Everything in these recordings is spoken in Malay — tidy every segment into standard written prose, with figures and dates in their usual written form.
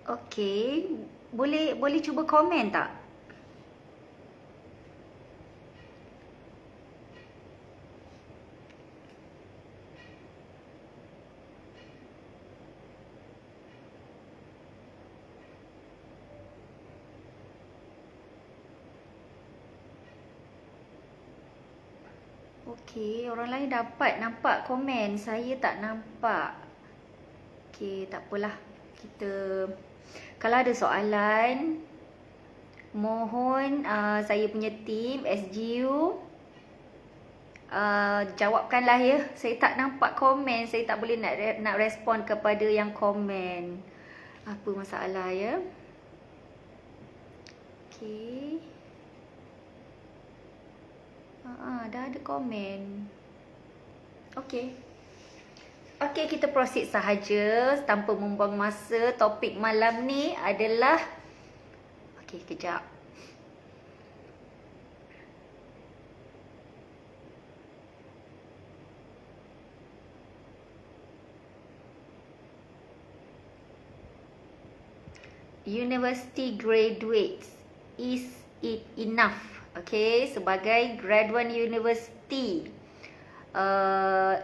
Okey, boleh cuba komen tak? Okey, orang lain dapat nampak komen, saya tak nampak. Okey, tak apalah. Kalau ada soalan, mohon saya punya tim SGU jawabkanlah ya. Saya tak nampak komen, saya tak boleh nak respon kepada yang komen. Apa masalah ya? Okey. Dah ada komen. Okey. Okey, kita proceed sahaja tanpa membuang masa. Topik malam ni adalah okey, kejap. University graduates, is it enough? Okey, sebagai graduan universiti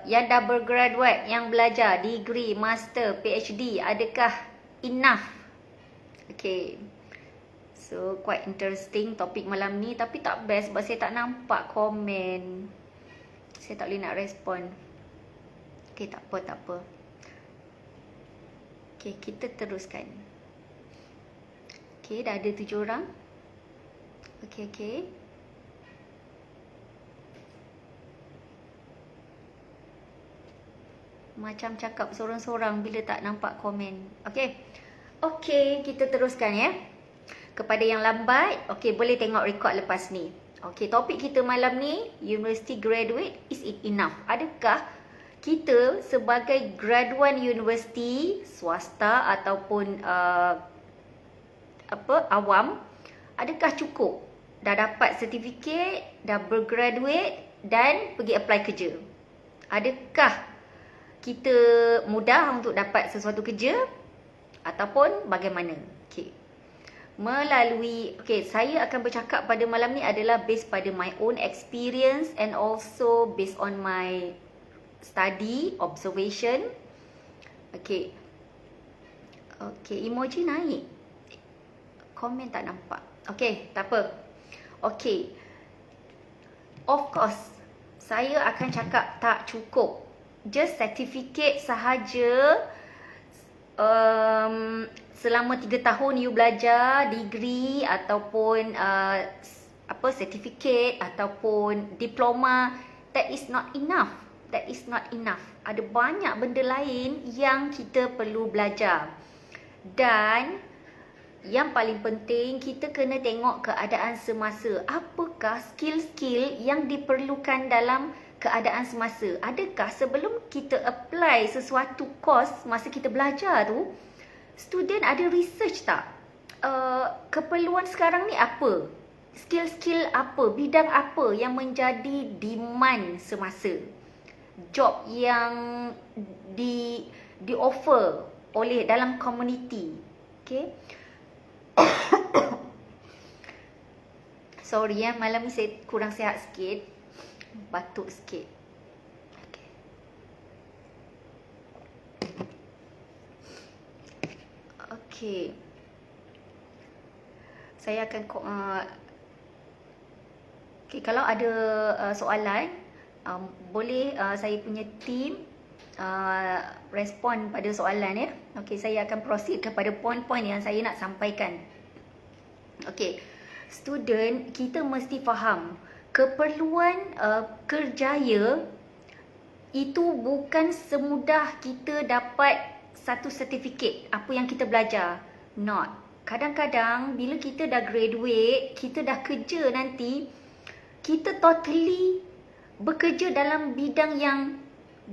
yang dah bergraduate, yang belajar degree, master, PhD, adakah enough? Okay, so quite interesting topik malam ni, tapi tak best sebab saya tak nampak komen. Saya tak boleh nak respon. Okay, tak apa. Okay, kita teruskan. Okay, dah ada 7 orang. Okay. Macam cakap sorang-sorang bila tak nampak komen. Okay, kita teruskan ya. Kepada yang lambat, okay, boleh tengok record lepas ni. Okay, topik kita malam ni, University graduate, is it enough? Adakah kita sebagai graduan universiti swasta ataupun awam, adakah cukup? Dah dapat sertifikat, dah bergraduate dan pergi apply kerja. Adakah kita mudah untuk dapat sesuatu kerja ataupun bagaimana? Saya akan bercakap pada malam ni adalah based pada my own experience and also based on my study, observation. Emoji naik. Komen tak nampak. Tak apa. Of course, saya akan cakap tak cukup. Just certificate sahaja. Selama 3 tahun you belajar degree ataupun certificate ataupun diploma, that is not enough. Ada banyak benda lain yang kita perlu belajar. Dan yang paling penting, kita kena tengok keadaan semasa. Apakah skill-skill yang diperlukan dalam keadaan semasa? Adakah sebelum kita apply sesuatu course masa kita belajar tu, student ada research tak? Keperluan sekarang ni apa? Skill-skill apa? Bidang apa yang menjadi demand semasa? Job yang di-offer oleh dalam community. Sorry ya, malam ni saya kurang sihat sikit. Batuk sikit. Saya akan kalau ada soalan, boleh saya punya team respon pada soalan ya. Saya akan proceed kepada poin-poin yang saya nak sampaikan. Student, kita mesti faham keperluan kerjaya itu bukan semudah kita dapat satu sertifikat apa yang kita belajar. Not. Kadang-kadang bila kita dah graduate, kita dah kerja nanti, kita totally bekerja dalam bidang yang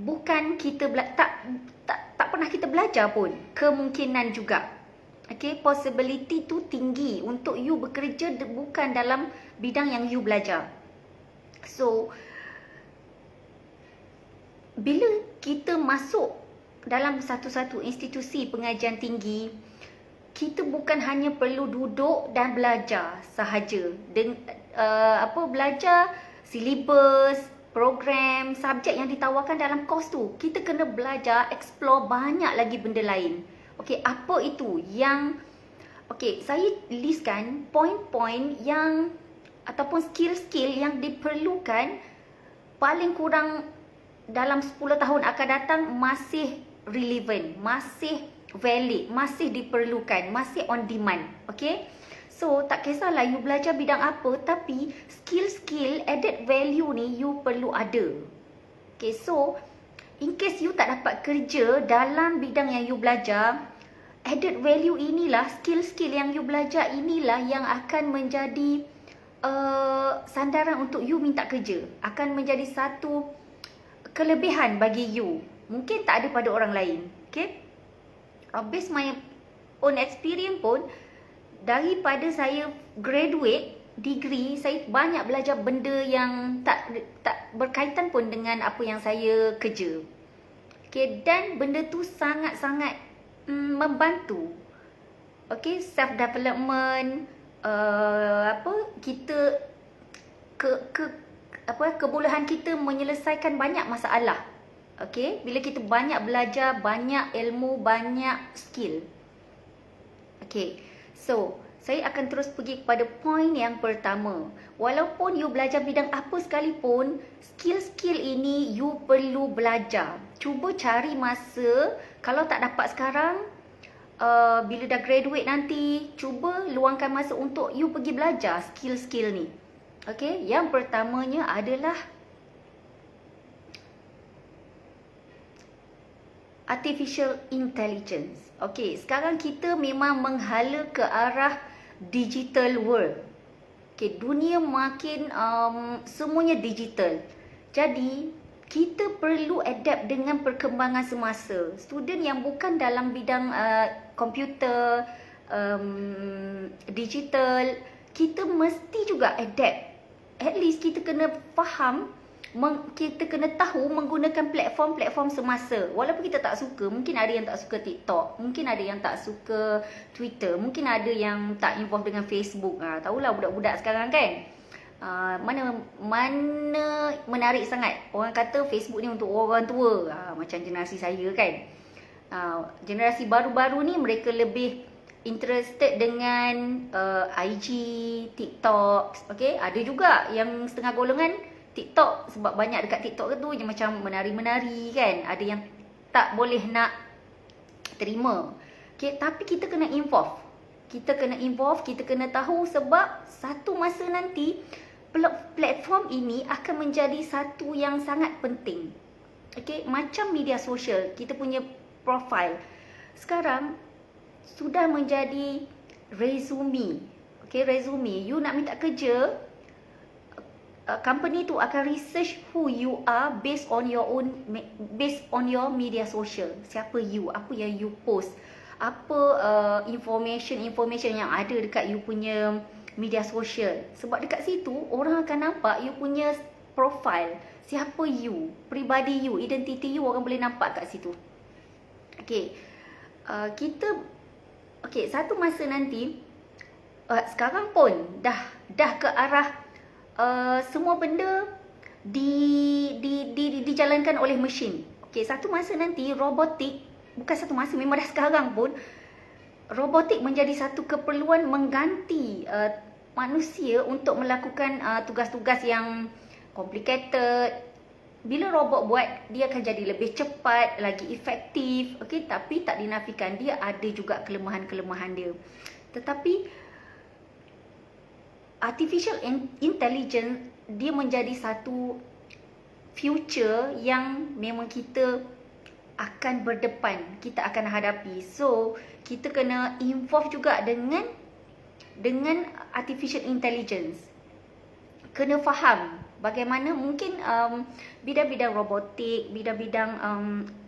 bukan kita tak pernah kita belajar pun. Kemungkinan juga. Possibility tu tinggi untuk you bekerja bukan dalam bidang yang you belajar. So, bila kita masuk dalam satu-satu institusi pengajian tinggi, kita bukan hanya perlu duduk dan belajar sahaja. Belajar silibus, program, subjek yang ditawarkan dalam kos tu. Kita kena belajar, explore banyak lagi benda lain. Okey, apa itu yang saya listkan poin-poin yang ataupun skill-skill yang diperlukan paling kurang dalam 10 tahun akan datang masih relevant, masih valid, masih diperlukan, masih on demand. Okay? So, tak kisahlah you belajar bidang apa, tapi skill-skill added value ni you perlu ada. Okay, so in case you tak dapat kerja dalam bidang yang you belajar, added value inilah, skill-skill yang you belajar inilah yang akan menjadi sandaran untuk you minta kerja. Akan menjadi satu kelebihan bagi you. Mungkin tak ada pada orang lain. Okay? Based my own experience pun, daripada saya graduate degree, saya banyak belajar benda yang tak berkaitan pun dengan apa yang saya kerja. Okay, dan benda tu sangat-sangat membantu. Okay, self development, kita kebolehan kita menyelesaikan banyak masalah. Okay, bila kita banyak belajar, banyak ilmu, banyak skill. Okay, so saya akan terus pergi kepada poin yang pertama. Walaupun you belajar bidang apa sekalipun, skill-skill ini you perlu belajar. Cuba cari masa, kalau tak dapat sekarang, bila dah graduate nanti, cuba luangkan masa untuk you pergi belajar skill-skill ni. Okay, yang pertamanya adalah artificial intelligence. Okay, sekarang kita memang menghala ke arah digital world. Okay, dunia makin semuanya digital. Jadi, kita perlu adapt dengan perkembangan semasa. Student yang bukan dalam bidang komputer, digital, kita mesti juga adapt. At least kita kena faham, kita kena tahu menggunakan platform-platform semasa. Walaupun kita tak suka, mungkin ada yang tak suka TikTok, mungkin ada yang tak suka Twitter, mungkin ada yang tak involve dengan Facebook. Tahulah budak-budak sekarang kan. Mana menarik sangat. Orang kata Facebook ni untuk orang tua, macam generasi saya kan. Generasi baru-baru ni mereka lebih interested dengan IG, TikTok. Okay, ada juga yang setengah golongan TikTok, sebab banyak dekat TikTok tu je macam menari-menari kan. Ada yang tak boleh nak terima. Okay, tapi kita kena involve. Kita kena tahu, sebab satu masa nanti platform ini akan menjadi satu yang sangat penting. Okay, macam media sosial, kita punya profile sekarang sudah menjadi resume. Okay, resume. You nak minta kerja, company tu akan research who you are based on your media social. Siapa you, apa yang you post, apa information yang ada dekat you punya media sosial. Sebab dekat situ orang akan nampak you punya profile, siapa you, peribadi you, identiti you, orang boleh nampak kat situ. Okay, satu masa nanti, sekarang pun dah ke arah semua benda dijalankan oleh mesin. Okay, satu masa nanti robotik, bukan satu masa, memang dah sekarang pun robotik menjadi satu keperluan mengganti manusia untuk melakukan tugas-tugas yang complicated. Bila robot buat, dia akan jadi lebih cepat, lagi efektif. Okay, tapi tak dinafikan dia ada juga kelemahan-kelemahan dia. Tetapi artificial intelligence, dia menjadi satu future yang memang kita akan berdepan, kita akan hadapi. So, kita kena involve juga dengan artificial intelligence. Kena faham bagaimana mungkin bidang-bidang robotik, bidang-bidang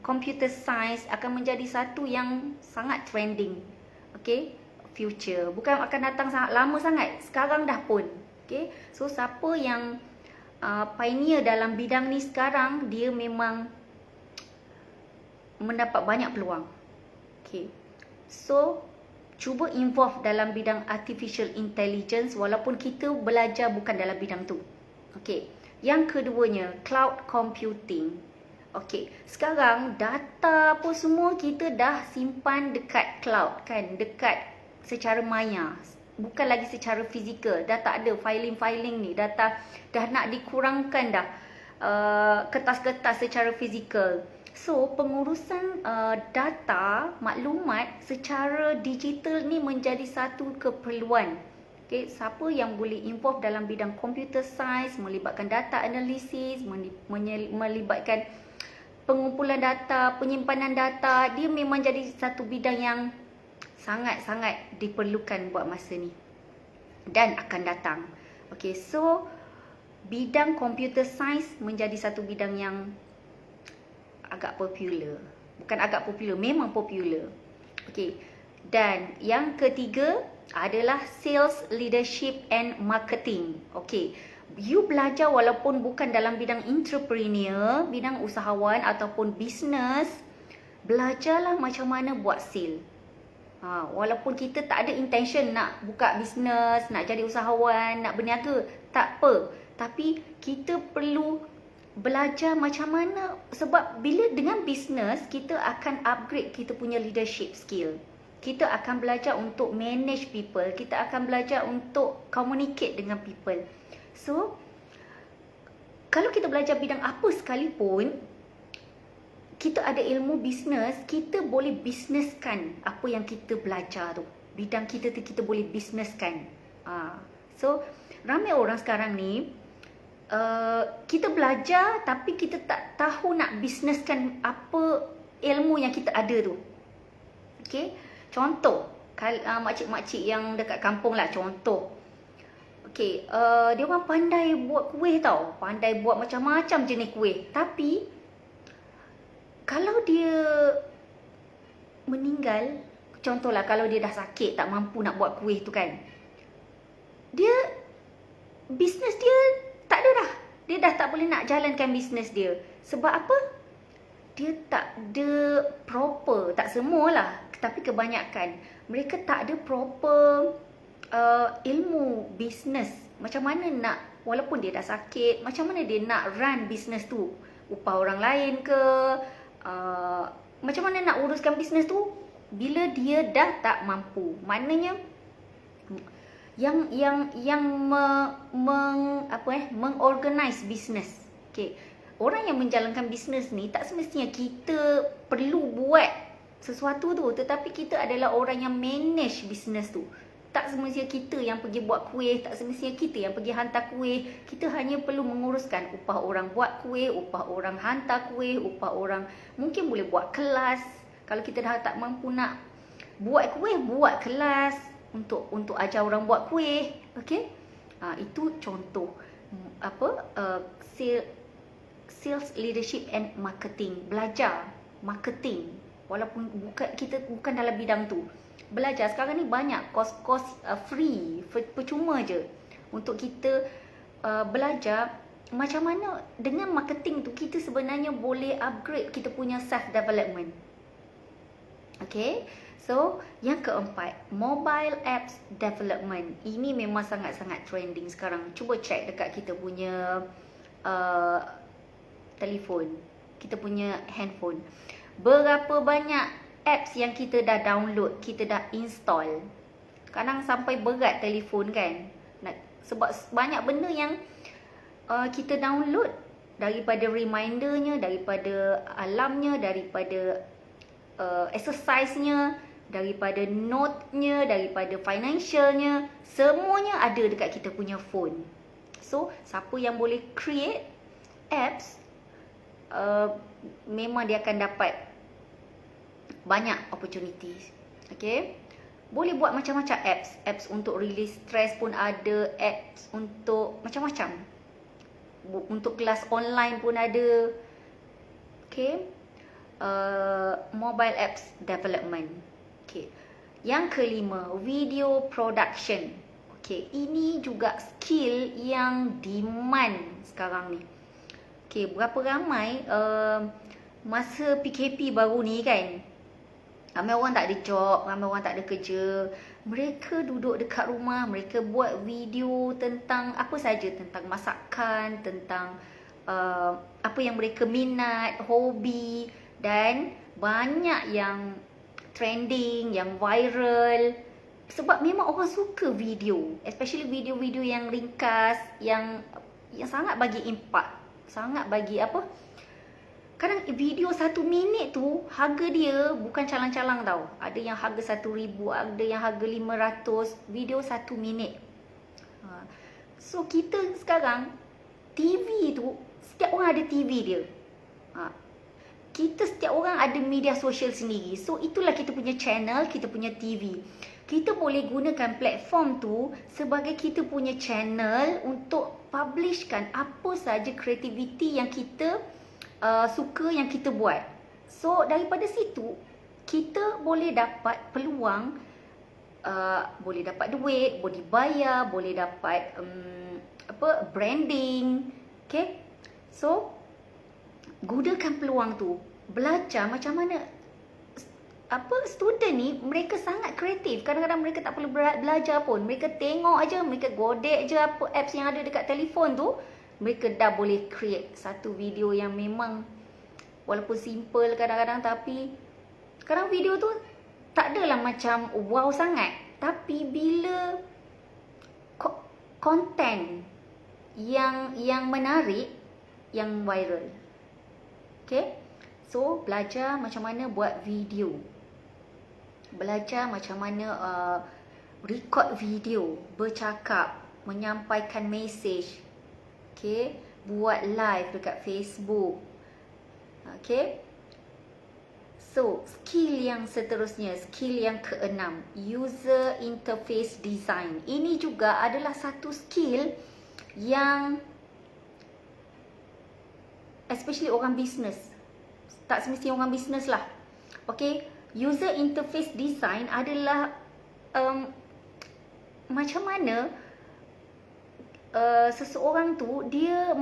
computer science akan menjadi satu yang sangat trending. Okay, future. Bukan akan datang sangat lama sangat, sekarang dah pun. Okay, so siapa yang pioneer dalam bidang ni sekarang, dia memang mendapat banyak peluang. Okay, so cuba involve dalam bidang artificial intelligence walaupun kita belajar bukan dalam bidang tu. Okey. Yang keduanya, cloud computing. Okey, sekarang data apa semua kita dah simpan dekat cloud kan, dekat secara maya. Bukan lagi secara fizikal. Dah tak ada filing-filing ni, data dah nak dikurangkan dah kertas-kertas secara fizikal. So, pengurusan data, maklumat secara digital ni menjadi satu keperluan. Okay, siapa yang boleh involve dalam bidang computer science, melibatkan data analysis, melibatkan pengumpulan data, penyimpanan data, dia memang jadi satu bidang yang sangat-sangat diperlukan buat masa ni dan akan datang. Okay, so bidang computer science menjadi satu bidang yang agak popular. Bukan agak popular, memang popular. Okay. Dan yang ketiga adalah sales, leadership and marketing. Okay. You belajar walaupun bukan dalam bidang entrepreneur, bidang usahawan ataupun business, belajarlah macam mana buat sale. Walaupun kita tak ada intention nak buka business, nak jadi usahawan, nak berniaga, tak apa. Tapi kita perlu belajar macam mana, sebab bila dengan business kita akan upgrade kita punya leadership skill. Kita akan belajar untuk manage people, kita akan belajar untuk communicate dengan people. So kalau kita belajar bidang apa sekalipun, kita ada ilmu business, kita boleh businesskan apa yang kita belajar tu. Bidang kita tu kita boleh businesskan. So ramai orang sekarang ni kita belajar tapi kita tak tahu nak bisneskan apa ilmu yang kita ada tu. Okay, contoh makcik-makcik yang dekat kampung lah, contoh. Okay, dia orang pandai buat kuih tau, pandai buat macam-macam jenis kuih. Tapi kalau dia meninggal, contohlah kalau dia dah sakit, tak mampu nak buat kuih tu kan, bisnes dia tak ada dah. Dia dah tak boleh nak jalankan bisnes dia. Sebab apa? Dia tak ada proper, tak semualah, tapi kebanyakan mereka tak ada proper ilmu bisnes. Macam mana nak, walaupun dia dah sakit, macam mana dia nak run bisnes tu? Upah orang lain ke? Macam mana nak uruskan bisnes tu bila dia dah tak mampu? Maknanya yang mengorganize bisnes. Okay. Orang yang menjalankan bisnes ni tak semestinya kita perlu buat sesuatu tu, tetapi kita adalah orang yang manage bisnes tu. Tak semestinya kita yang pergi buat kuih, tak semestinya kita yang pergi hantar kuih. Kita hanya perlu menguruskan upah orang buat kuih, upah orang hantar kuih, upah orang mungkin boleh buat kelas. Kalau kita dah tak mampu nak buat kuih, buat kelas untuk ajar orang buat kuih. Okey, itu contoh sales, leadership and marketing. Belajar marketing walaupun kita bukan dalam bidang tu. Belajar sekarang ni banyak kos-kos free, percuma je untuk kita belajar macam mana dengan marketing tu kita sebenarnya boleh upgrade kita punya self development. Okay, so yang keempat, mobile apps development. Ini memang sangat-sangat trending sekarang. Cuba check dekat kita punya telefon, kita punya handphone. Berapa banyak apps yang kita dah download, kita dah install. Kadang sampai berat telefon kan. Sebab banyak benda yang kita download, daripada remindernya, daripada alarmnya, daripada exercise-nya, daripada note-nya, daripada financialnya, semuanya ada dekat kita punya phone. So, siapa yang boleh create apps, memang dia akan dapat banyak opportunities. Okay, boleh buat macam-macam apps untuk release stress pun ada, apps untuk macam-macam, untuk kelas online pun ada. Okay, mobile apps development. Okay, yang kelima, video production. Okay, ini juga skill yang demand sekarang ni. Okay, berapa ramai masa PKP baru ni kan, Ramai orang tak ada job, ramai orang tak ada kerja. Mereka duduk dekat rumah, mereka buat video tentang apa saja, tentang masakan, tentang apa yang mereka minat, hobi, dan banyak yang trending, yang viral. Sebab memang orang suka video, especially video-video yang ringkas, yang sangat bagi impak, sangat bagi apa? Kadang video 1 minit tu harga dia bukan calang-calang tau. Ada yang harga 1,000, ada yang harga 500, video 1 minit. So kita sekarang TV tu, setiap orang ada TV dia. Kita setiap orang ada media sosial sendiri. So itulah kita punya channel, kita punya TV. Kita boleh gunakan platform tu sebagai kita punya channel untuk publishkan apa saja kreativiti yang kita suka, yang kita buat. So daripada situ kita boleh dapat peluang, boleh dapat duit, boleh bayar, boleh dapat branding. Okay, so gunakan peluang tu. Belajar macam mana student ni, mereka sangat kreatif. Kadang-kadang mereka tak perlu belajar pun. Mereka tengok aja, mereka godek je apa apps yang ada dekat telefon tu, mereka dah boleh create satu video yang memang walaupun simple kadang-kadang, tapi kadang video tu tak adalah macam wow sangat, tapi bila konten yang menarik, yang viral. Okay, so belajar macam mana buat video, belajar macam mana record video, bercakap, menyampaikan mesej. Okay, buat live dekat Facebook. Okay, so skill yang seterusnya, skill yang keenam, user interface design. Ini juga adalah satu skill yang especially orang bisnes, tak semestinya orang bisnes lah. Okay, user interface design adalah macam mana seseorang tu dia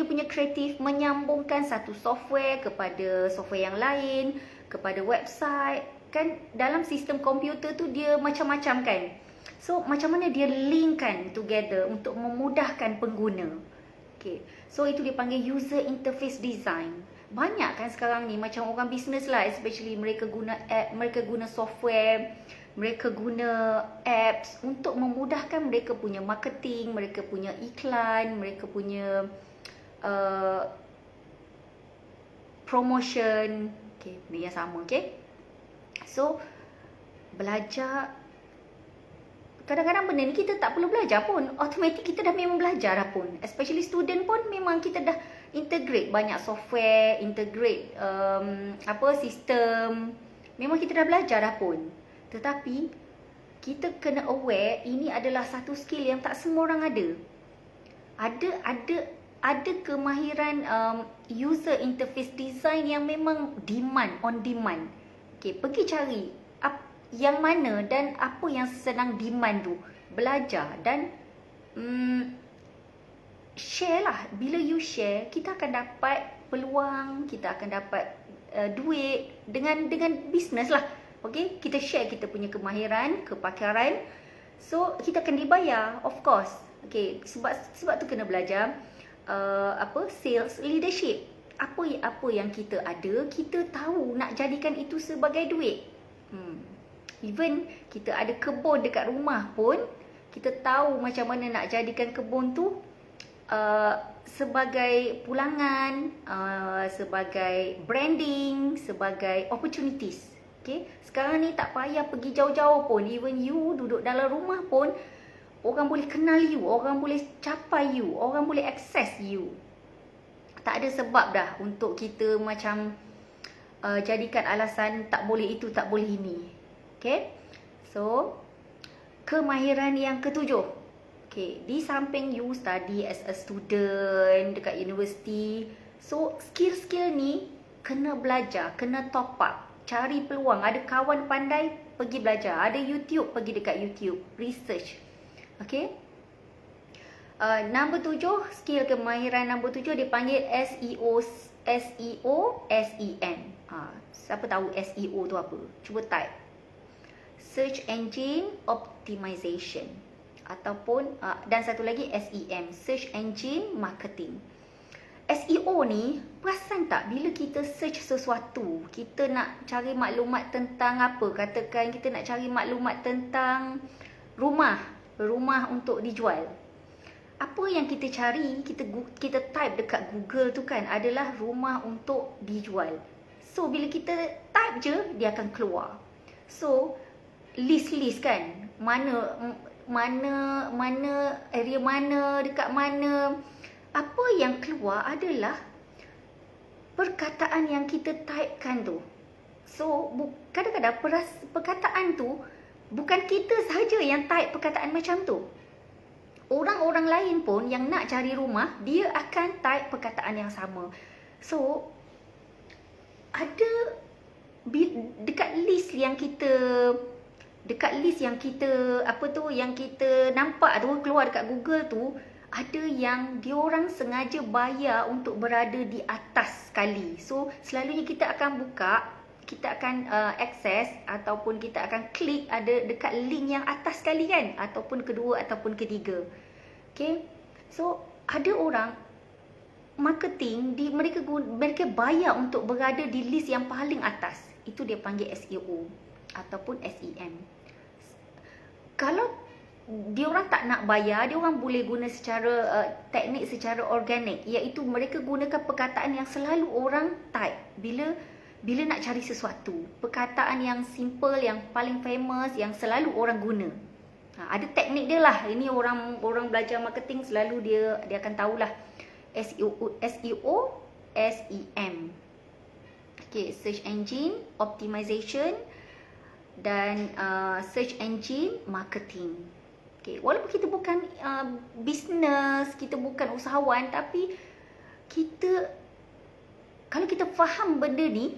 punya kreatif menyambungkan satu software kepada software yang lain, kepada website. Kan dalam sistem komputer tu dia macam-macam kan. So macam mana dia linkkan together untuk memudahkan pengguna. Okay, so itu dia panggil user interface design. Banyak kan sekarang ni macam orang bisnes lah, especially mereka guna app, mereka guna software, mereka guna apps untuk memudahkan mereka punya marketing, mereka punya iklan, mereka punya promotion. Okay, benda yang sama. Okay, so belajar, kadang-kadang benda ni kita tak perlu belajar pun, automatik kita dah memang belajar dah pun. Especially student pun memang kita dah integrate banyak software, integrate sistem. Memang kita dah belajar dah pun. Tetapi kita kena aware ini adalah satu skill yang tak semua orang ada. Ada kemahiran user interface design yang memang on demand. Okay, pergi cari yang mana dan apa yang sedang demand tu, belajar dan share lah. Bila you share, kita akan dapat peluang, kita akan dapat duit dengan bisnes lah. Okay, kita share kita punya kemahiran, kepakaran, so kita akan dibayar, of course. Okay, sebab tu kena belajar sales leadership. Apa yang kita ada, kita tahu nak jadikan itu sebagai duit. Even kita ada kebun dekat rumah pun, kita tahu macam mana nak jadikan kebun tu sebagai pulangan, sebagai branding, sebagai opportunities. Okay, sekarang ni tak payah pergi jauh-jauh pun. Even you duduk dalam rumah pun, orang boleh kenal you, orang boleh capai you, orang boleh access you. Tak ada sebab dah untuk kita macam jadikan alasan tak boleh itu, tak boleh ini. Okay, so kemahiran yang ketujuh. Okay, di samping you study as a student dekat universiti, so skill-skill ni kena belajar, kena top up. Cari peluang, ada kawan pandai, pergi belajar. Ada YouTube, pergi dekat YouTube, research. Okay, Number 7, skill kemahiran number 7 dipanggil SEO SEO, SEM. Siapa tahu SEO tu apa? Cuba type. Search Engine Optimization. Ataupun, dan satu lagi SEM, Search Engine Marketing. SEO ni, perasan tak bila kita search sesuatu, kita nak cari maklumat tentang apa? Katakan kita nak cari maklumat tentang rumah untuk dijual. Apa yang kita cari, kita type dekat Google tu kan adalah rumah untuk dijual. So bila kita type je, dia akan keluar. So list kan, mana area mana, dekat mana. Apa yang keluar adalah perkataan yang kita typekan tu. So kadang-kadang perkataan tu bukan kita sahaja yang type perkataan macam tu. Orang-orang lain pun yang nak cari rumah, dia akan type perkataan yang sama. So ada dekat list yang kita yang kita nampak tu keluar dekat Google tu, ada yang diorang sengaja bayar untuk berada di atas sekali. So selalunya kita akan buka, kita akan access ataupun kita akan klik ada dekat link yang atas sekali kan, ataupun kedua ataupun ketiga. Okay, so ada orang marketing mereka bayar untuk berada di list yang paling atas. Itu dia panggil SEO ataupun SEM. Kalau diorang tak nak bayar, diorang boleh guna secara teknik secara organik, iaitu mereka gunakan perkataan yang selalu orang type bila nak cari sesuatu. Perkataan yang simple, yang paling famous, yang selalu orang guna. Ada teknik dia lah. Ini orang belajar marketing selalu dia akan tahulah. SEO, SEM. Okay, Search Engine Optimization dan Search Engine Marketing. Okay, walaupun kita bukan bisnes, kita bukan usahawan, tapi kalau kita faham benda ni,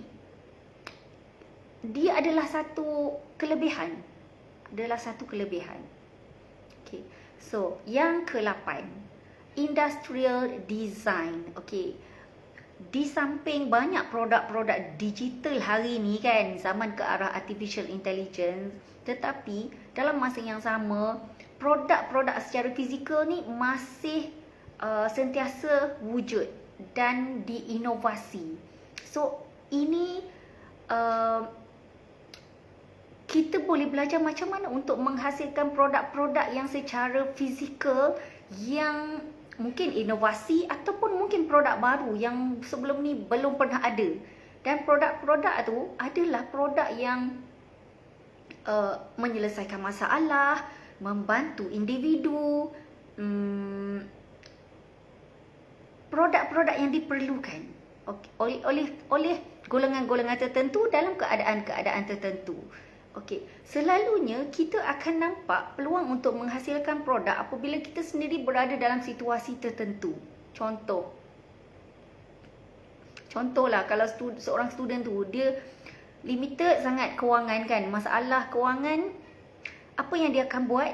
dia adalah satu kelebihan. Okay, so yang ke-8, Industrial Design. Okay, di samping banyak produk-produk digital hari ni kan, zaman ke arah artificial intelligence, tetapi dalam masa yang sama, produk-produk secara fizikal ni masih sentiasa wujud dan diinovasi. So ini kita boleh belajar macam mana untuk menghasilkan produk-produk yang secara fizikal yang mungkin inovasi ataupun mungkin produk baru yang sebelum ni belum pernah ada. Dan produk-produk tu adalah produk yang menyelesaikan masalah, membantu individu, produk-produk yang diperlukan oleh golongan-golongan tertentu dalam keadaan-keadaan tertentu. Okey, selalunya kita akan nampak peluang untuk menghasilkan produk apabila kita sendiri berada dalam situasi tertentu. Contohlah, kalau seorang student tu dia limited sangat kewangan kan, masalah kewangan, apa yang dia akan buat?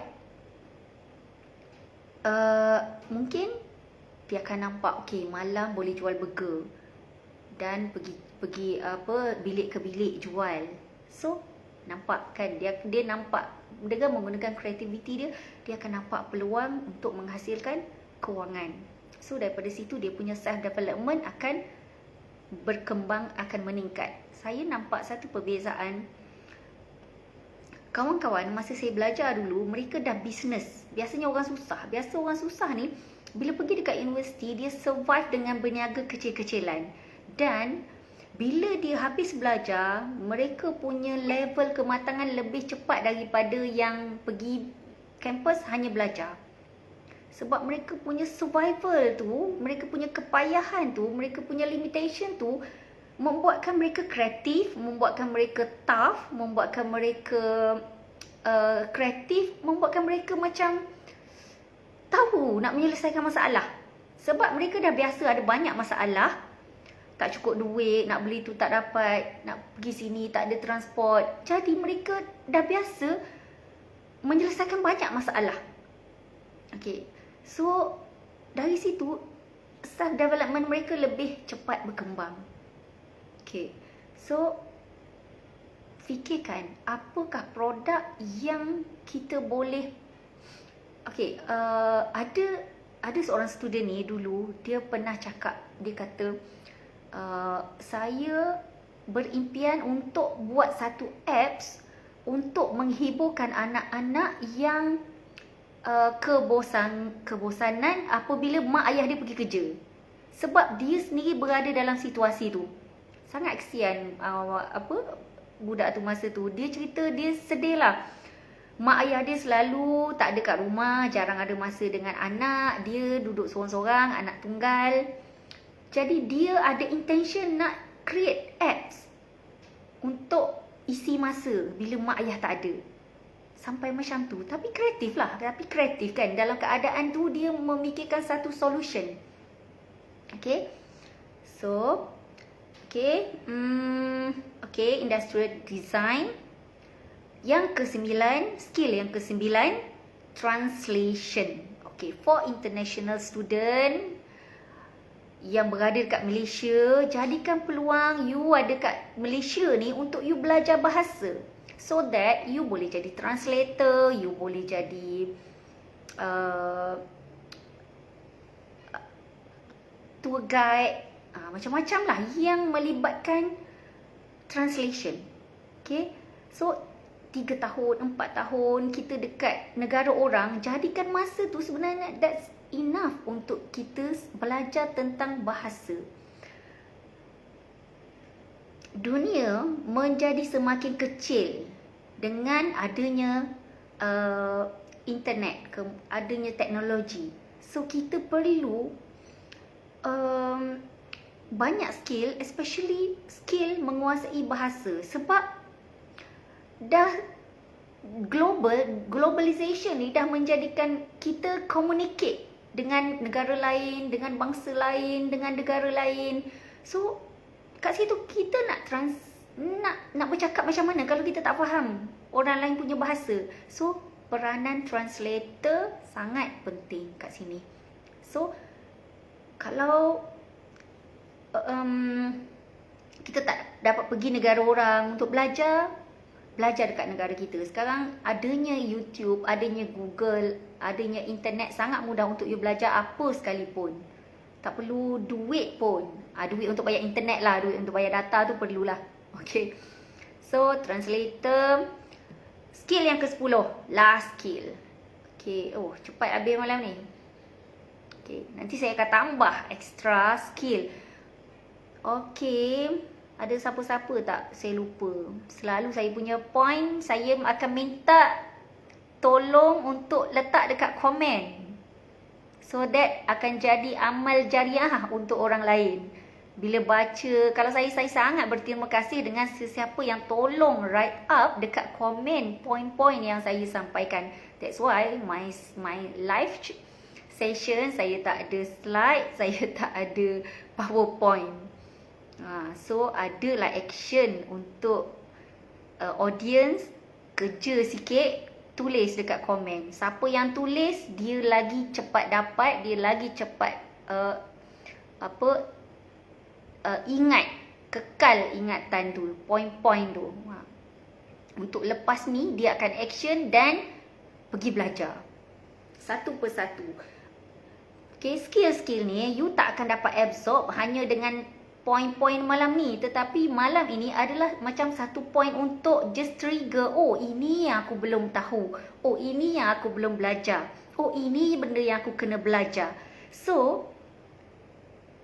Mungkin dia akan nampak, okey, malam boleh jual burger dan pergi bilik ke bilik jual. So nampak kan, dia nampak dengan menggunakan kreativiti dia akan nampak peluang untuk menghasilkan kewangan. So daripada situ dia punya self development akan berkembang, akan meningkat. Saya nampak satu perbezaan. Kawan-kawan, masa saya belajar dulu, mereka dah bisnes. Biasa orang susah ni bila pergi dekat universiti, dia survive dengan berniaga kecil-kecilan. Dan bila dia habis belajar, mereka punya level kematangan lebih cepat daripada yang pergi kampus hanya belajar. Sebab mereka punya survival tu, mereka punya kepayahan tu, mereka punya limitation tu membuatkan mereka kreatif, membuatkan mereka tough, membuatkan mereka kreatif, membuatkan mereka macam tahu nak menyelesaikan masalah. Sebab mereka dah biasa ada banyak masalah. Tak cukup duit, nak beli tu tak dapat, nak pergi sini tak ada transport. Jadi mereka dah biasa menyelesaikan banyak masalah. Okay, so dari situ self development mereka lebih cepat berkembang. Okay, so fikirkan apakah produk yang kita boleh. Okay, ada seorang student ni dulu, dia pernah cakap, dia kata, saya berimpian untuk buat satu apps untuk menghiburkan anak-anak yang kebosanan apabila mak ayah dia pergi kerja. Sebab dia sendiri berada dalam situasi tu. Sangat kesian budak tu masa tu. Dia cerita dia sedih lah. Mak ayah dia selalu tak ada kat rumah, jarang ada masa dengan anak. Dia duduk sorang-sorang, anak tunggal. Jadi dia ada intention nak create apps untuk isi masa bila mak ayah tak ada. Sampai macam tu. Tapi kreatif lah. Tapi kreatif kan. Dalam keadaan tu dia memikirkan satu solution. Okay. So, okay. Okay, industrial design. Yang ke-9, skill yang ke-9, translation. Okay, for international student yang berada dekat Malaysia, jadikan peluang you ada kat Malaysia ni untuk you belajar bahasa. So that you boleh jadi translator, you boleh jadi tour guide, macam-macam lah yang melibatkan translation. Okay, so 3 tahun, 4 tahun kita dekat negara orang, jadikan masa tu sebenarnya that's enough untuk kita belajar tentang bahasa. Dunia menjadi semakin kecil dengan adanya internet, adanya teknologi. So kita perlu banyak skill, especially skill menguasai bahasa. Sebab dah globalization ni dah menjadikan kita communicate dengan negara lain, dengan bangsa lain, dengan negara lain. So kat situ kita nak bercakap macam mana kalau kita tak faham orang lain punya bahasa. So peranan translator sangat penting kat sini. So kalau kita tak dapat pergi negara orang untuk belajar dekat negara kita. Sekarang adanya YouTube, adanya Google, adanya internet, sangat mudah untuk you belajar apa sekalipun. Tak perlu duit pun. Duit untuk bayar internet lah, duit untuk bayar data tu perlulah. Okay. So translator. Skill yang ke-10, last skill. Okay, cepat habis malam ni. Okay, nanti saya akan tambah extra skill. Okay, ada siapa-siapa tak? Saya lupa. Selalu saya punya point, saya akan minta tolong untuk letak dekat komen. So that akan jadi amal jariah untuk orang lain. Bila baca, kalau saya sangat berterima kasih dengan sesiapa yang tolong write up dekat komen point-point yang saya sampaikan. That's why my live session, saya tak ada slide, saya tak ada PowerPoint. So adalah action untuk audience, kerja sikit, tulis dekat komen. Siapa yang tulis, dia lagi cepat dapat, dia lagi cepat ingat, kekal ingatan tu, point-point tu. Untuk lepas ni dia akan action dan pergi belajar satu persatu. Okay, skill-skill ni you tak akan dapat absorb hanya dengan point-point malam ni, tetapi malam ini adalah macam satu point untuk just trigger, ini yang aku belum tahu, ini yang aku belum belajar, ini benda yang aku kena belajar. So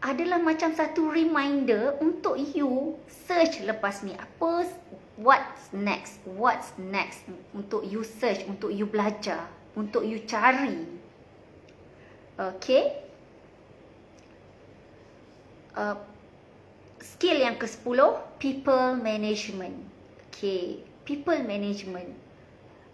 adalah macam satu reminder untuk you search lepas ni, what's next, untuk you search, untuk you belajar, untuk you cari. Okay, skill yang ke-10, people management. Okay, people management.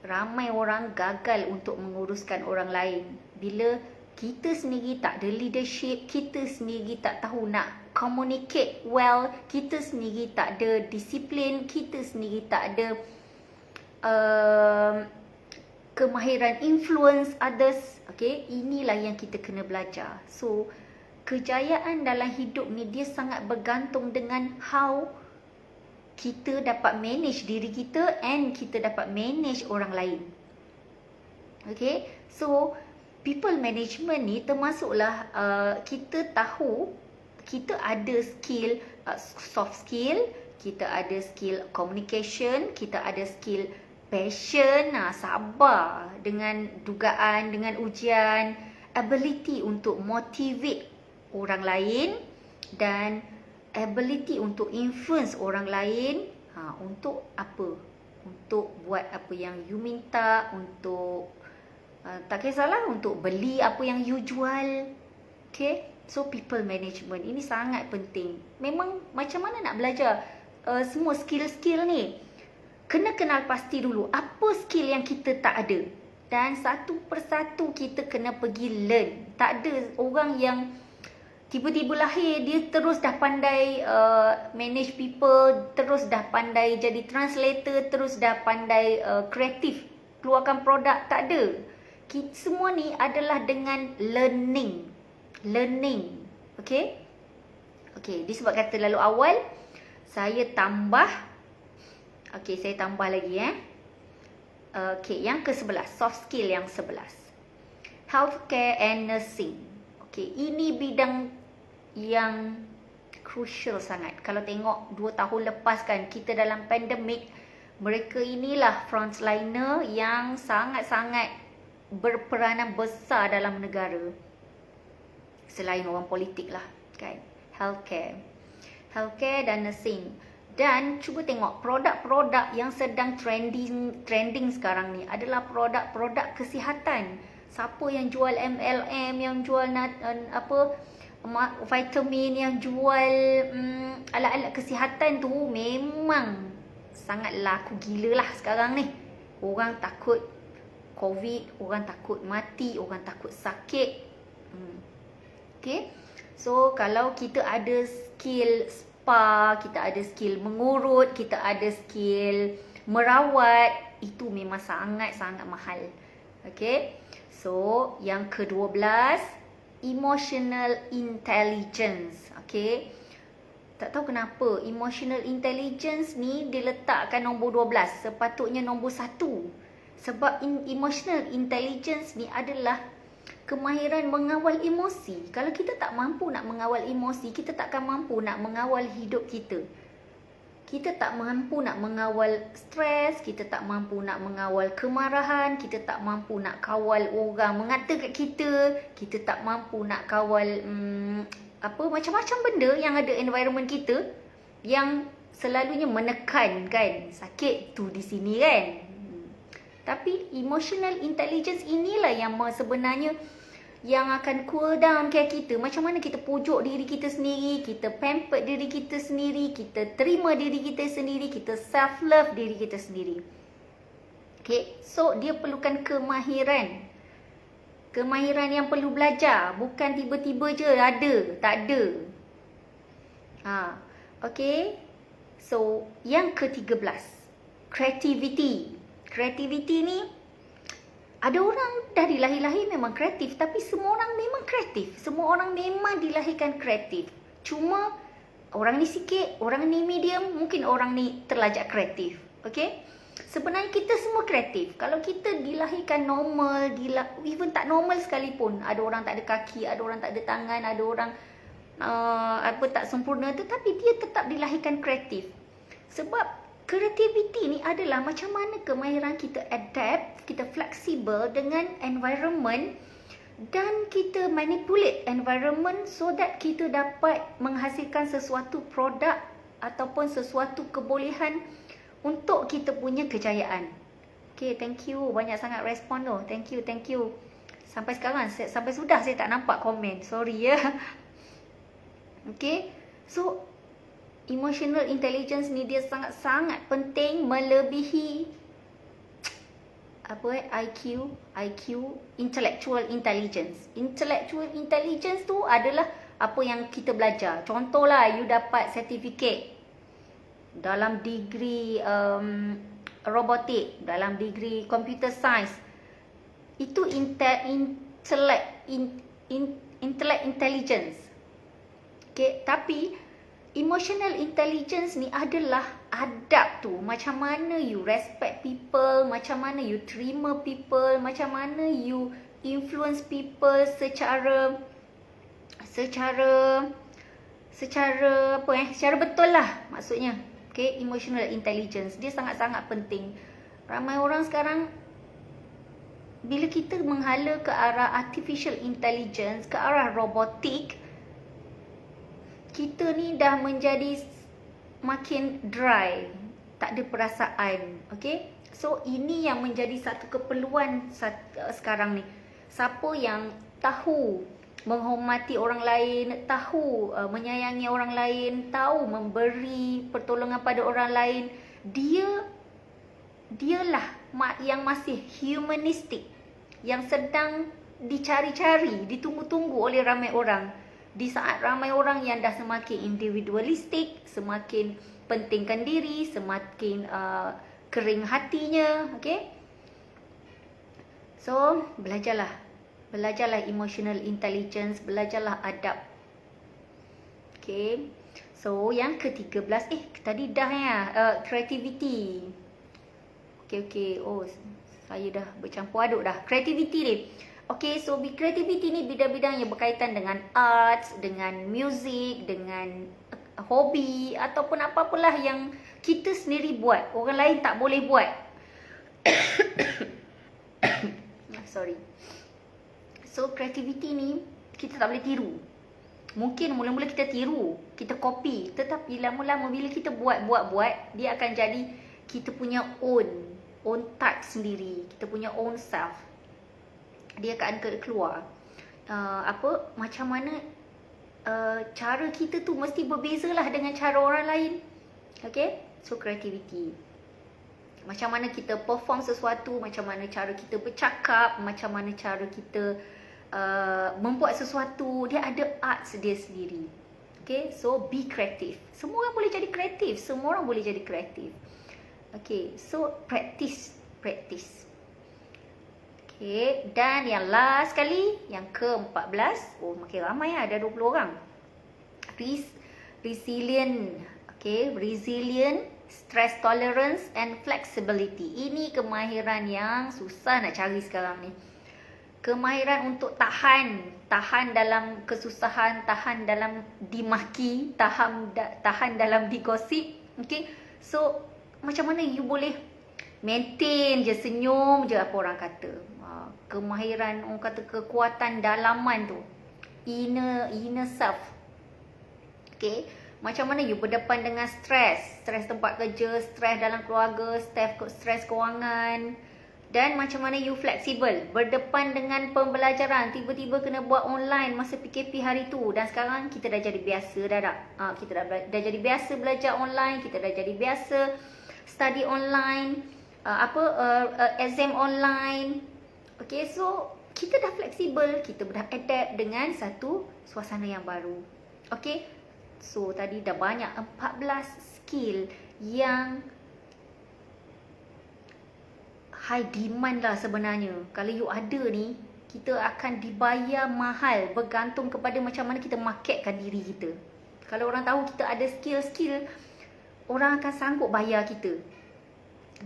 Ramai orang gagal untuk menguruskan orang lain. Bila kita sendiri tak ada leadership, kita sendiri tak tahu nak communicate well, kita sendiri tak ada disiplin, kita sendiri tak ada kemahiran influence others. Okay, inilah yang kita kena belajar. So kejayaan dalam hidup ni dia sangat bergantung dengan how kita dapat manage diri kita and kita dapat manage orang lain. Okay, so people management ni termasuklah kita tahu kita ada skill soft skill, kita ada skill communication, kita ada skill passion, sabar dengan dugaan, dengan ujian, ability untuk motivate orang lain dan ability untuk influence orang lain. Untuk apa? Untuk buat apa yang you minta, untuk tak kisahlah, untuk beli apa yang you jual. Okay, so people management ini sangat penting. Memang macam mana nak belajar semua skill-skill ni, kena kenal pasti dulu apa skill yang kita tak ada, dan satu persatu kita kena pergi learn. Tak ada orang yang tiba-tiba lahir dia terus dah pandai manage people, terus dah pandai jadi translator, terus dah pandai kreatif keluarkan produk. Tak ada. Semua ni adalah dengan learning. Okay, disebab kata lalu awal saya tambah. Okay, saya tambah lagi Okay, yang ke-11, soft skill yang 11, healthcare and nursing. Okay, ini bidang yang crucial sangat. Kalau tengok 2 tahun lepas kan, kita dalam pandemik, mereka inilah frontliner yang sangat-sangat berperanan besar dalam negara. Selain orang politik lah kan. Healthcare dan nursing. Dan cuba tengok produk-produk yang sedang trending sekarang ni adalah produk-produk kesihatan. Siapa yang jual MLM, yang jual vitamin, yang jual alat-alat kesihatan tu memang sangat laku gila lah sekarang ni. Orang takut COVID, orang takut mati, orang takut sakit. Okay, so kalau kita ada skill spa, kita ada skill mengurut, kita ada skill merawat, itu memang sangat-sangat mahal. Okay, so yang ke-12, emotional intelligence. Okay, tak tahu kenapa emotional intelligence ni diletakkan nombor 12, sepatutnya nombor 1. Sebab emotional intelligence ni adalah kemahiran mengawal emosi. Kalau kita tak mampu nak mengawal emosi, kita takkan mampu nak mengawal hidup kita. Kita tak mampu nak mengawal stres, kita tak mampu nak mengawal kemarahan, kita tak mampu nak kawal orang mengata kat kita, kita tak mampu nak kawal macam-macam benda yang ada environment kita yang selalunya menekan kan. Sakit tu di sini kan. Tapi emotional intelligence inilah yang sebenarnya yang akan cool down care kita. Macam mana kita pujuk diri kita sendiri, kita pamper diri kita sendiri, kita terima diri kita sendiri, kita self love diri kita sendiri. Okay, so dia perlukan kemahiran. Kemahiran yang perlu belajar, bukan tiba-tiba je ada, tak ada. Okay, so yang ke-13, creativity. Creativity ni, ada orang dah dilahir-lahir memang kreatif, tapi semua orang memang kreatif. Semua orang memang dilahirkan kreatif. Cuma orang ni sikit, orang ni medium, mungkin orang ni terlajak kreatif. Okay? Sebenarnya kita semua kreatif. Kalau kita dilahirkan normal, even tak normal sekalipun, ada orang tak ada kaki, ada orang tak ada tangan, ada orang tak sempurna, tetapi dia tetap dilahirkan kreatif. Sebab creativity ni adalah macam mana kemahiran kita adapt, kita fleksibel dengan environment dan kita manipulate environment so that kita dapat menghasilkan sesuatu produk ataupun sesuatu kebolehan untuk kita punya kejayaan. Okay, thank you. Banyak sangat respon tu. Thank you. Sampai sekarang, sampai sudah saya tak nampak komen. Sorry ya. Okay, so emotional intelligence ni dia sangat-sangat penting melebihi IQ, intellectual intelligence. Intellectual intelligence tu adalah apa yang kita belajar. Contohlah, you dapat sertifikat dalam degree robotik, dalam degree computer science. Itu intellect intelligence. Okay, tapi emotional intelligence ni adalah adab tu. Macam mana you respect people, macam mana you terima people, macam mana you influence people secara secara betul lah maksudnya. Okay, emotional intelligence dia sangat-sangat penting. Ramai orang sekarang bila kita menghala ke arah artificial intelligence, ke arah robotik, kita ni dah menjadi makin dry, tak ada perasaan. Okay, so ini yang menjadi satu keperluan sekarang ni. Siapa yang tahu menghormati orang lain, tahu menyayangi orang lain, tahu memberi pertolongan pada orang lain, dialah yang masih humanistik, yang sedang dicari-cari, ditunggu-tunggu oleh ramai orang. Di saat ramai orang yang dah semakin individualistik, semakin pentingkan diri, semakin kering hatinya. Okay, so belajarlah emotional intelligence, belajarlah adab. Okay, so yang ke-13, tadi dah ya, creativity. Okay, oh saya dah bercampur aduk dah. Creativity ni, okay, so creativity ni bidang-bidang yang berkaitan dengan arts, dengan music, dengan hobi, ataupun apa-apalah yang kita sendiri buat, orang lain tak boleh buat. Sorry. So creativity ni kita tak boleh tiru. Mungkin mula-mula kita tiru, kita copy, tetapi lama-lama bila kita buat, dia akan jadi kita punya own touch sendiri, kita punya own self. Dia akan keluar. Macam mana cara kita tu mesti berbezalah dengan cara orang lain. Okay, so creativity. Macam mana kita perform sesuatu, macam mana cara kita bercakap, macam mana cara kita membuat sesuatu, dia ada arts dia sendiri. Okay, so be creative. Semua orang boleh jadi kreatif, semua orang boleh jadi kreatif. Okay, so practice. Okay, dan yang last kali, yang ke-14, makin ramai ada 20 orang. Resilient. Okay, resilient, stress tolerance and flexibility. Ini kemahiran yang susah nak cari sekarang ni. Kemahiran untuk tahan dalam kesusahan, tahan dalam dimaki, tahan dalam digosip. Okay, so macam mana you boleh maintain je, senyum je, apa orang kata. Kemahiran, orang kata kekuatan dalaman tu, inner self. Okay, macam mana you berdepan dengan stres tempat kerja, stres dalam keluarga, stres kewangan. Dan macam mana you fleksibel, berdepan dengan pembelajaran, tiba-tiba kena buat online masa PKP hari tu. Dan sekarang kita dah jadi biasa kita dah jadi biasa belajar online, kita dah jadi biasa study online, exam online. Okay, so kita dah fleksibel, kita dah adapt dengan satu suasana yang baru. Okay, so tadi dah banyak 14 skill yang high demand lah sebenarnya. Kalau you ada ni, kita akan dibayar mahal, bergantung kepada macam mana kita marketkan diri kita. Kalau orang tahu kita ada skill-skill, orang akan sanggup bayar kita.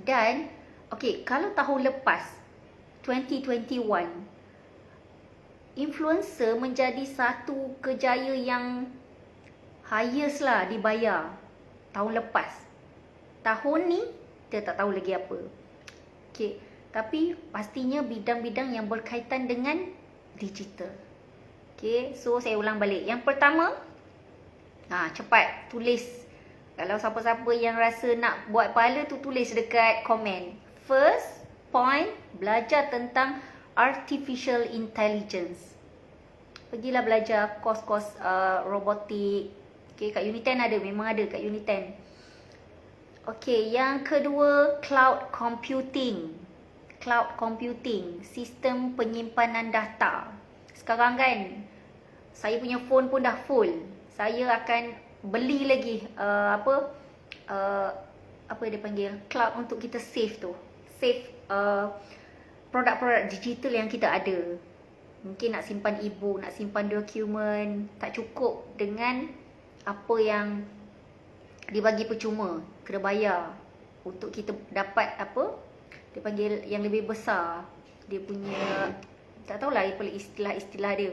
Dan okay, kalau tahun lepas 2021, influencer menjadi satu kejaya yang highest lah dibayar tahun lepas. Tahun ni kita tak tahu lagi apa. Okay, tapi pastinya bidang-bidang yang berkaitan dengan digital. Okay, so saya ulang balik. Yang pertama, cepat tulis. Kalau siapa-siapa yang rasa nak buat pahala tu, tulis dekat komen. First point, belajar tentang artificial intelligence. Pergilah belajar kos-kos robotik. Okay, kat Uniten ada, memang ada kat Uniten. Okay, yang kedua, cloud computing. Cloud computing, sistem penyimpanan data. Sekarang kan, saya punya phone pun dah full. Saya akan beli lagi apa dia panggil, cloud untuk kita save tu. Save produk-produk digital yang kita ada. Mungkin nak simpan e-book, nak simpan dokumen, tak cukup dengan apa yang dibagi percuma. Kena bayar untuk kita dapat apa? Dia panggil yang lebih besar. Dia punya, tak tahulah istilah-istilah dia.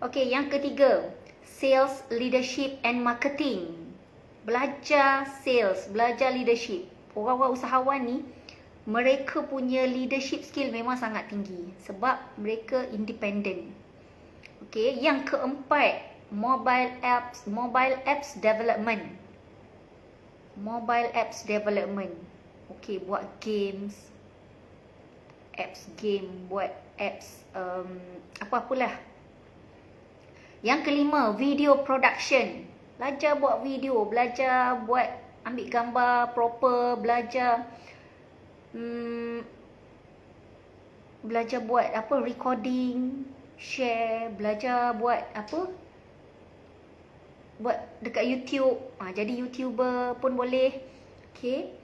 Okey, yang ketiga, sales, leadership and marketing. Belajar sales, belajar leadership. Orang-orang usahawan ni, mereka punya leadership skill memang sangat tinggi sebab mereka independent. Okey, yang keempat, mobile apps development. Mobile apps development. Okey, buat games, apps game, buat apps apa-apalah. Yang kelima, video production. Belajar buat video, belajar buat ambil gambar proper, belajar belajar buat apa, recording, share, belajar buat apa, buat dekat YouTube. Jadi YouTuber pun boleh. Okay,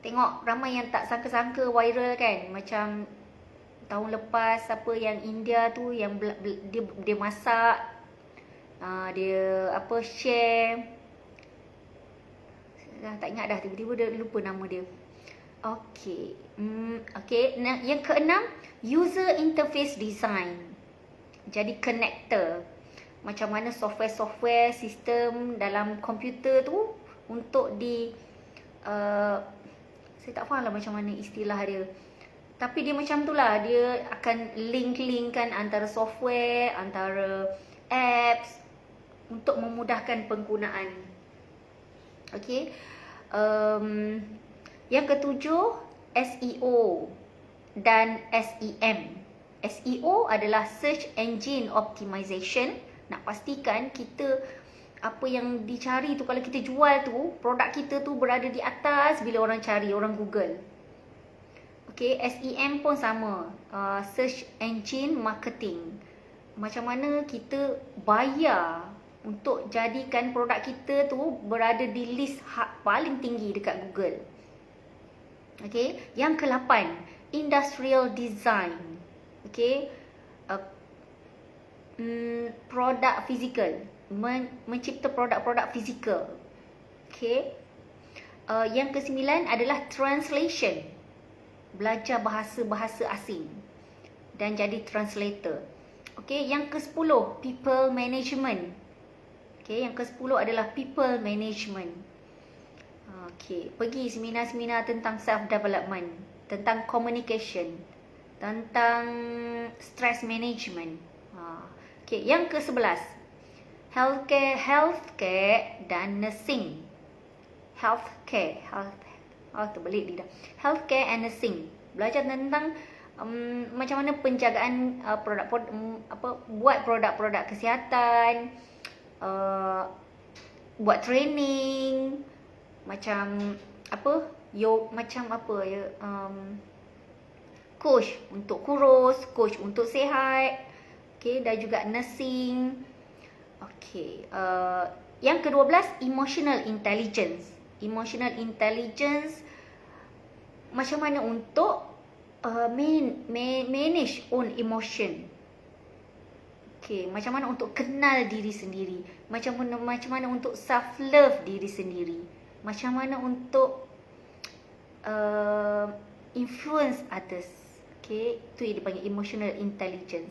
tengok ramai yang tak sangka-sangka viral kan. Macam tahun lepas apa yang India tu, yang dia masak, dia apa, share. Tak ingat dah, tiba-tiba dia lupa nama dia. Okey. Okey, yang keenam, user interface design. Jadi connector. Macam mana software sistem dalam komputer tu untuk saya tak faham lah macam mana istilah dia. Tapi dia macam tu lah, dia akan link-linkkan antara software, antara apps untuk memudahkan penggunaan. Okey. Yang ketujuh, SEO dan SEM. SEO adalah Search Engine Optimization. Nak pastikan kita, apa yang dicari tu, kalau kita jual tu, produk kita tu berada di atas bila orang cari, orang Google. Okay, SEM pun sama, Search Engine Marketing. Macam mana kita bayar untuk jadikan produk kita tu berada di list paling tinggi dekat Google. Okay, yang ke-8, Industrial Design. Okay, produk fizikal, mencipta produk-produk fizikal. Okay, yang ke-9 adalah Translation. Belajar bahasa-bahasa asing dan jadi translator. Okay, yang ke-10, People Management. Okay, yang ke-10 adalah People Management. Okay, pergi seminar-seminar tentang self-development, tentang communication, tentang stress management. Okay, yang ke-11, Healthcare dan Nursing. Terbelit lidah. Healthcare and Nursing. Belajar tentang macam mana penjagaan buat produk-produk kesihatan, buat training, macam apa, coach untuk kurus, coach untuk sihat. Okay, dan juga nursing. Okay, yang ke-12, Emotional Intelligence. Emotional Intelligence, macam mana untuk manage own emotion. Okay, macam mana untuk kenal diri sendiri, macam mana untuk self love diri sendiri, macam mana untuk influence others. Okay, itu yang dipanggil emotional intelligence.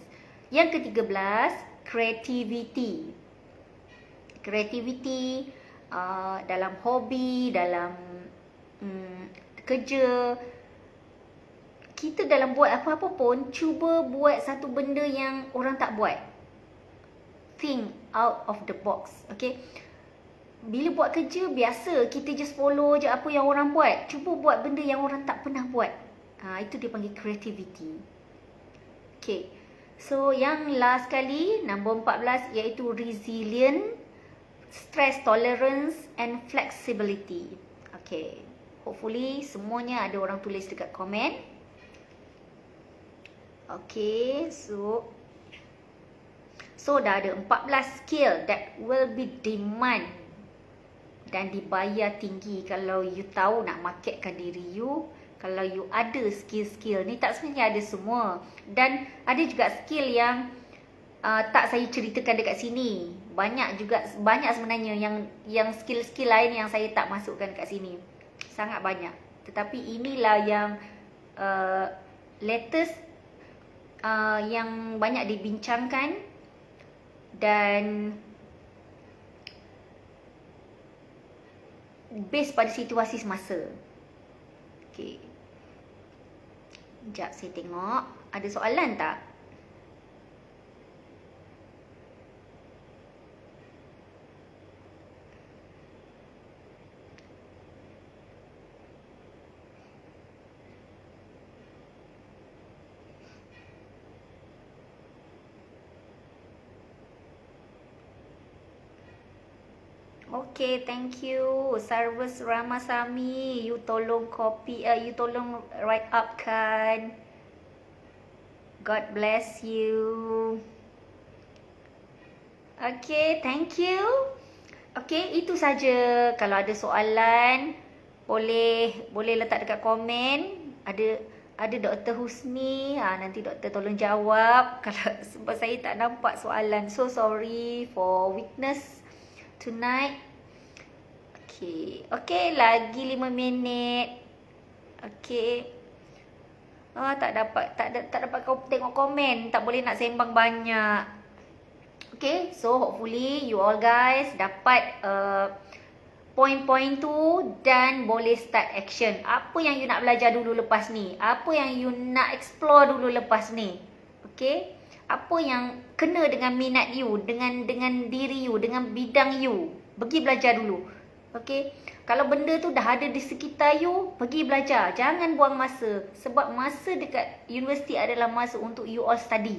Yang ke-13, creativity. Creativity dalam hobi, dalam kerja. Kita dalam buat apa-apa pun, cuba buat satu benda yang orang tak buat. Think out of the box. Okay, bila buat kerja, biasa kita just follow je apa yang orang buat. Cuba buat benda yang orang tak pernah buat. Itu dia panggil creativity. Okay, so yang last kali, nombor 14, iaitu resilient, stress tolerance and flexibility. Okay, hopefully semuanya ada orang tulis dekat komen. Okay, so dah ada 14 skill that will be demand dan dibayar tinggi kalau you tahu nak marketkan diri you, Kalau you ada skill-skill ni, tak sebenarnya ada semua. Dan ada juga skill yang tak saya ceritakan dekat sini. Banyak sebenarnya yang skill-skill lain yang saya tak masukkan dekat sini. Sangat banyak. Tetapi inilah yang latest yang banyak dibincangkan dan based pada situasi semasa. Okey. Sekejap saya tengok. Ada soalan tak? Okay, thank you. Sarvas Ramasamy, you tolong copy, you tolong write up kan. God bless you. Okay, thank you. Okay, itu saja. Kalau ada soalan, boleh letak dekat komen. Ada Dr. Husni, nanti doktor tolong jawab. Kalau sebab saya tak nampak soalan. So sorry for weakness tonight. Okay, lagi 5 minit. Okay. Tak dapat kau tengok komen. Tak boleh nak sembang banyak. Okay, so hopefully you all guys dapat point-point tu dan boleh start action. Apa yang you nak belajar dulu lepas ni? Apa yang you nak explore dulu lepas ni? Okay? Apa yang kena dengan minat you, dengan diri you, dengan bidang you. Pergi belajar dulu. Okay? Kalau benda tu dah ada di sekitar you, pergi belajar. Jangan buang masa. Sebab masa dekat universiti adalah masa untuk you all study.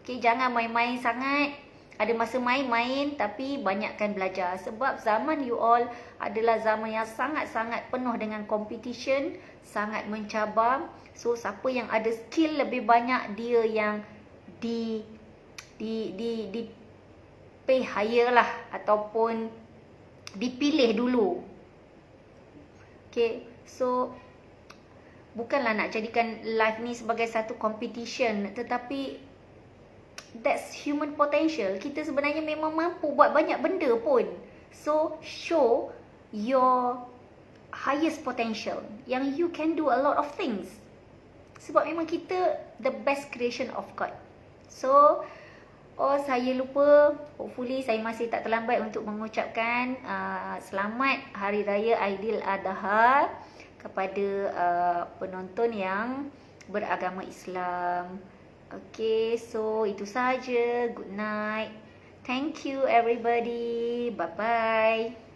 Okay? Jangan main-main sangat. Ada masa main-main tapi banyakkan belajar. Sebab zaman you all adalah zaman yang sangat-sangat penuh dengan competition. Sangat mencabar. So, siapa yang ada skill lebih banyak, dia yang di pay higher lah. Ataupun dipilih dulu. Okay, so bukanlah nak jadikan life ni sebagai satu competition, tetapi that's human potential. Kita sebenarnya memang mampu buat banyak benda pun. So show your highest potential, yang you can do a lot of things. Sebab memang kita the best creation of God. So saya lupa, hopefully saya masih tak terlambat untuk mengucapkan selamat Hari Raya Aidiladha kepada penonton yang beragama Islam. Okay, so itu saja. Good night. Thank you everybody. Bye-bye.